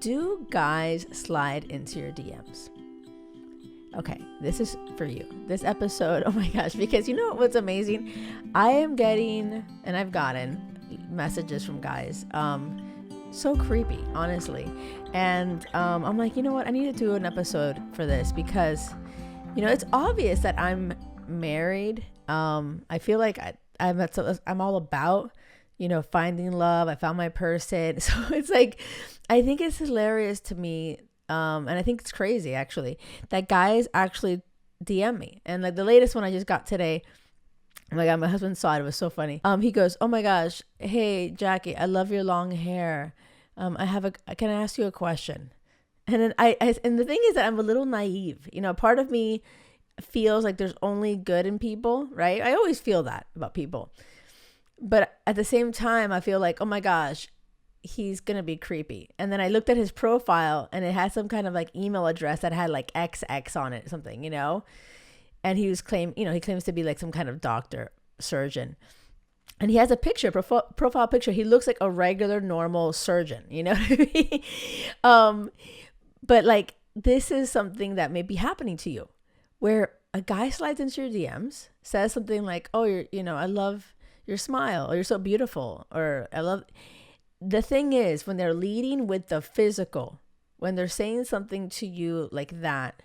Do guys slide into your DMs? Okay, this is for you. This episode, oh my gosh, because you know what's amazing? I am getting, and I've gotten messages from guys, so creepy, honestly. And I'm like, you know what? I need to do an episode for this because, you know, it's obvious that I'm married. I feel like I'm all about, you know, finding love. I found my person. So it's like, I think it's hilarious to me. And I think it's crazy actually that guys actually DM me. And like the latest one I just got today, oh my God, my husband saw it. It was so funny. He goes, oh my gosh, hey Jackie, I love your long hair. Can I ask you a question? And then and the thing is that I'm a little naive. You know, part of me feels like there's only good in people, right? I always feel that about people. But at the same time, I feel like, oh my gosh, he's going to be creepy. And then I looked at his profile and it had some kind of like email address that had like XX on it, something, you know? And he claims to be like some kind of doctor, surgeon. And he has a picture, profile picture. He looks like a regular, normal surgeon, you know what I mean? But like, this is something that may be happening to you where a guy slides into your DMs, says something like, oh, I love your smile, or you're so beautiful, or I love. The thing is, when they're leading with the physical, when they're saying something to you like that,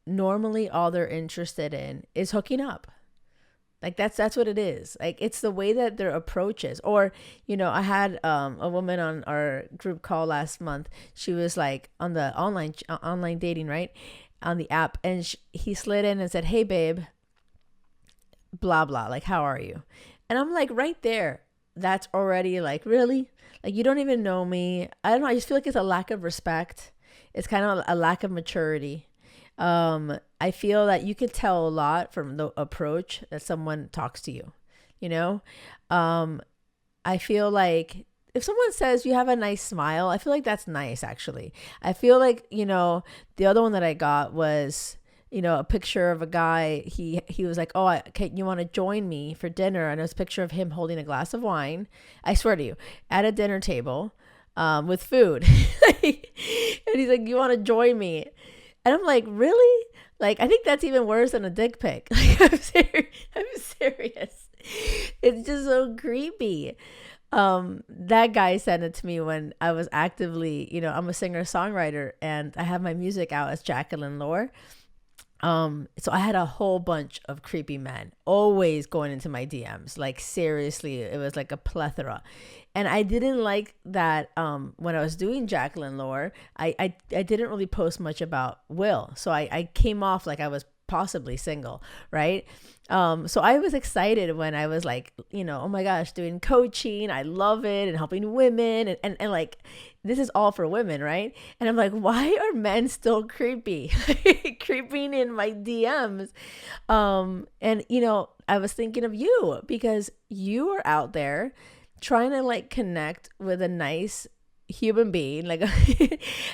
normally all they're interested in is hooking up. Like that's what it is. Like it's the way that their approach is. Or, you know, I had a woman on our group call last month. She was like on the online dating, right? On the app. And he slid in and said, hey babe, blah, blah. Like, how are you? And I'm like, right there. That's already like, really? Like, you don't even know me. I don't know. I just feel like it's a lack of respect. It's kind of a lack of maturity. I feel that you could tell a lot from the approach that someone talks to you, you know? I feel like if someone says you have a nice smile, I feel like that's nice, actually. I feel like, you know, the other one that I got was, you know, a picture of a guy. He was like, oh, you want to join me for dinner? And it was a picture of him holding a glass of wine. I swear to you, at a dinner table, with food. And he's like, you want to join me? And I'm like, really? Like, I think that's even worse than a dick pic. Like, I'm serious. It's just so creepy. That guy sent it to me when I was actively, you know, I'm a singer-songwriter and I have my music out as Jacqueline Lore. So I had a whole bunch of creepy men always going into my DMs. Like seriously, it was like a plethora. And I didn't like that when I was doing Jacqueline Lore, I didn't really post much about Will. So I came off like I was possibly single, right? So I was excited when I was like, you know, oh my gosh, doing coaching. I love it, and helping women and like, this is all for women, right? And I'm like, why are men still creepy? Creeping in my DMs. And you know, I was thinking of you because you are out there trying to like connect with a nice human being, like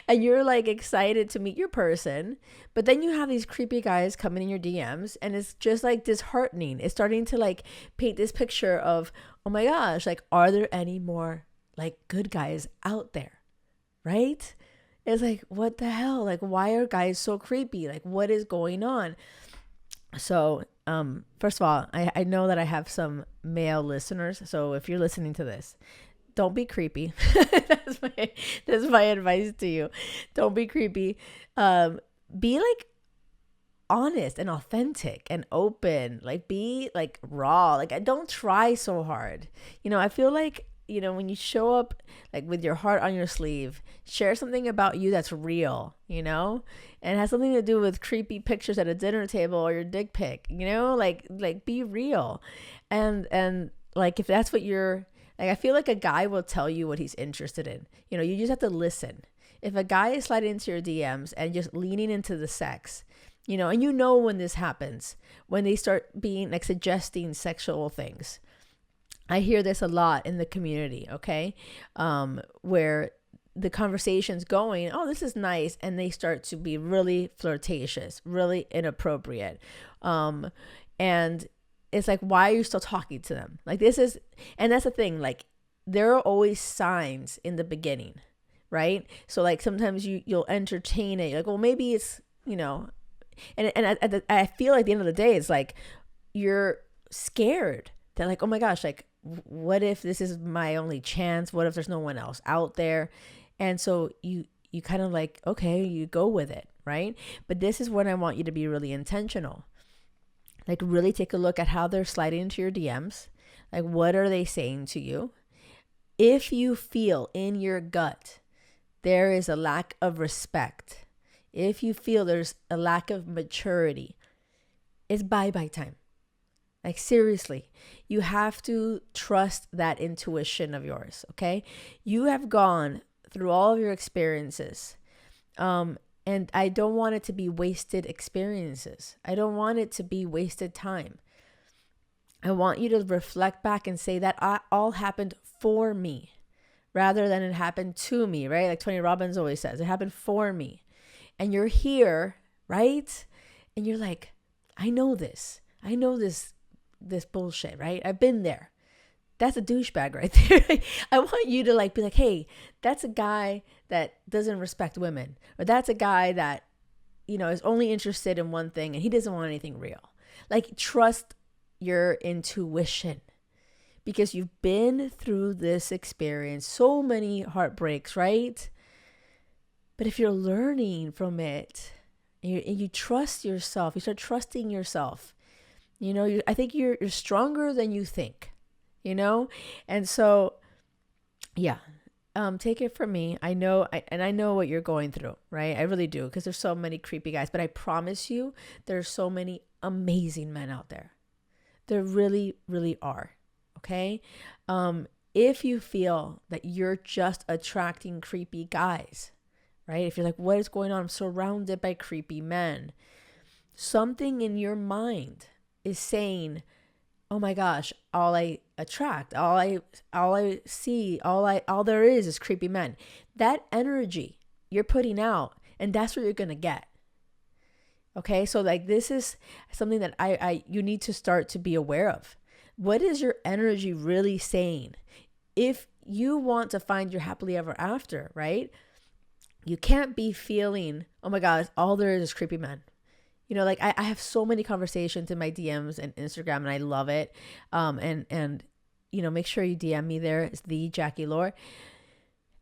and you're like excited to meet your person, but then you have these creepy guys coming in your DMs and it's just like disheartening. It's starting to like paint this picture of, oh my gosh, like, are there any more like good guys out there? Right? It's like, what the hell? Like, why are guys so creepy? Like, what is going on? So first of all, I know that I have some male listeners, so if you're listening to this, don't be creepy. That's my advice to you. Don't be creepy. Be like honest and authentic and open. Like, be like raw. Like, don't try so hard. You know, I feel like, you know, when you show up like with your heart on your sleeve, share something about you that's real, you know, and it has something to do with creepy pictures at a dinner table or your dick pic, you know, like be real. And like, if that's what you're like, I feel like a guy will tell you what he's interested in. You know, you just have to listen. If a guy is sliding into your DMs and just leaning into the sex, you know, and you know when this happens, when they start being like suggesting sexual things. I hear this a lot in the community, okay? Where the conversation's going, oh, this is nice. And they start to be really flirtatious, really inappropriate. And it's like, why are you still talking to them? Like, this is, and that's the thing, like, there are always signs in the beginning right? So like sometimes you'll entertain it. You're like, well, maybe it's, and I feel like at the end of the day, it's like you're scared that like, oh my gosh, like what if this is my only chance? What if there's no one else out there? And so you kind of like, okay, you go with it, right? But this is when I want you to be really intentional. Like really take a look at how they're sliding into your DMs. Like what are they saying to you? If you feel in your gut there is a lack of respect, if you feel there's a lack of maturity, it's bye-bye time. Like seriously, you have to trust that intuition of yours, okay? You have gone through all of your experiences. And I don't want it to be wasted experiences. I don't want it to be wasted time. I want you to reflect back and say that all happened for me rather than it happened to me, right? Like Tony Robbins always says, it happened for me. And you're here, right? And you're like, I know this bullshit, right? I've been there. That's a douchebag right there. I want you to like be like, hey, that's a guy that doesn't respect women, or that's a guy that, is only interested in one thing and he doesn't want anything real. Like trust your intuition because you've been through this experience, so many heartbreaks, right? But if you're learning from it and you trust yourself, you start trusting yourself, I think you're stronger than you think. And so, yeah, take it from me. I know what you're going through, right? I really do. Because there's so many creepy guys, but I promise you there's so many amazing men out there. There really, really are. Okay. If you feel that you're just attracting creepy guys, right? If you're like, what is going on? I'm surrounded by creepy men. Something in your mind is saying, oh my gosh, all I attract, all I see, all there is creepy men. That energy you're putting out, and that's what you're going to get. Okay. So like, this is something that you need to start to be aware of. What is your energy really saying? If you want to find your happily ever after, right? You can't be feeling, oh my God, all there is creepy men. Like I have so many conversations in my DMs and Instagram and I love it. And make sure you DM me there. It's the Jackie Lore.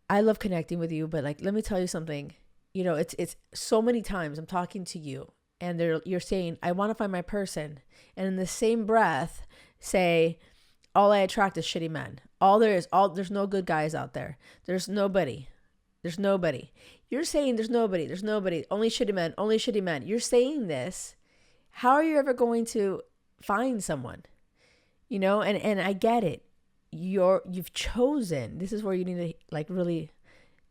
I love connecting with you, but like, let me tell you something, it's so many times I'm talking to you and you're saying, I want to find my person. And in the same breath say, all I attract is shitty men. There's no good guys out there. There's nobody. You're saying there's nobody, only shitty men. You're saying this. How are you ever going to find someone? And I get it. You've chosen. This is where you need to like really,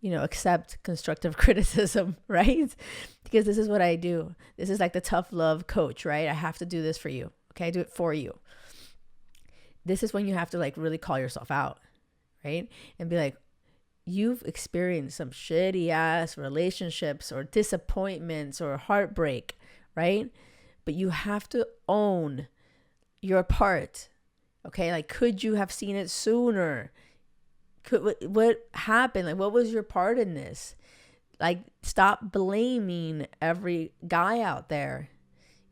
accept constructive criticism, right? Because this is what I do. This is like the tough love coach, right? I have to do this for you. Okay. I do it for you. This is when you have to like really call yourself out, right? And be like, you've experienced some shitty ass relationships or disappointments or heartbreak, right? But you have to own your part. Okay. Like, could you have seen it sooner? What happened? Like, what was your part in this? Like, stop blaming every guy out there.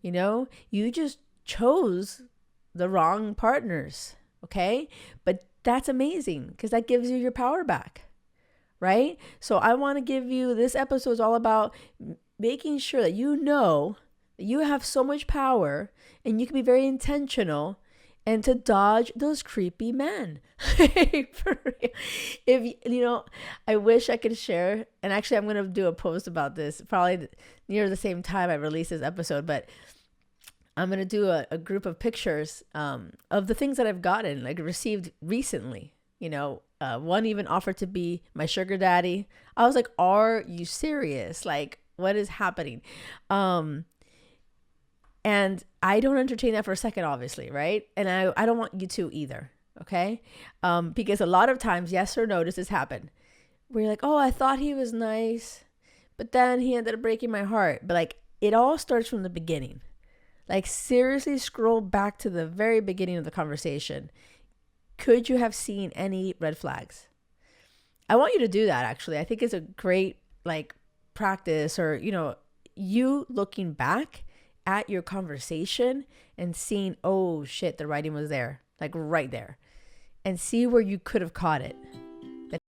You just chose the wrong partners. Okay. But that's amazing because that gives you your power back. Right? So I want to give you, this episode is all about making sure that that you have so much power and you can be very intentional and to dodge those creepy men. For real. If, I wish I could share, and actually I'm going to do a post about this probably near the same time I release this episode, but I'm going to do a group of pictures of the things that I've gotten, like received recently. One even offered to be my sugar daddy. I was like, are you serious? Like, what is happening? And I don't entertain that for a second, obviously, right? And I don't want you to either, okay? Because a lot of times, yes or no, does this happen? Where you're like, oh, I thought he was nice, but then he ended up breaking my heart. But like, it all starts from the beginning. Like, seriously, scroll back to the very beginning of the conversation. Could you have seen any red flags? I want you to do that. Actually, I think it's a great like practice, or you looking back at your conversation and seeing, oh shit, the writing was there, like right there, and see where you could have caught it.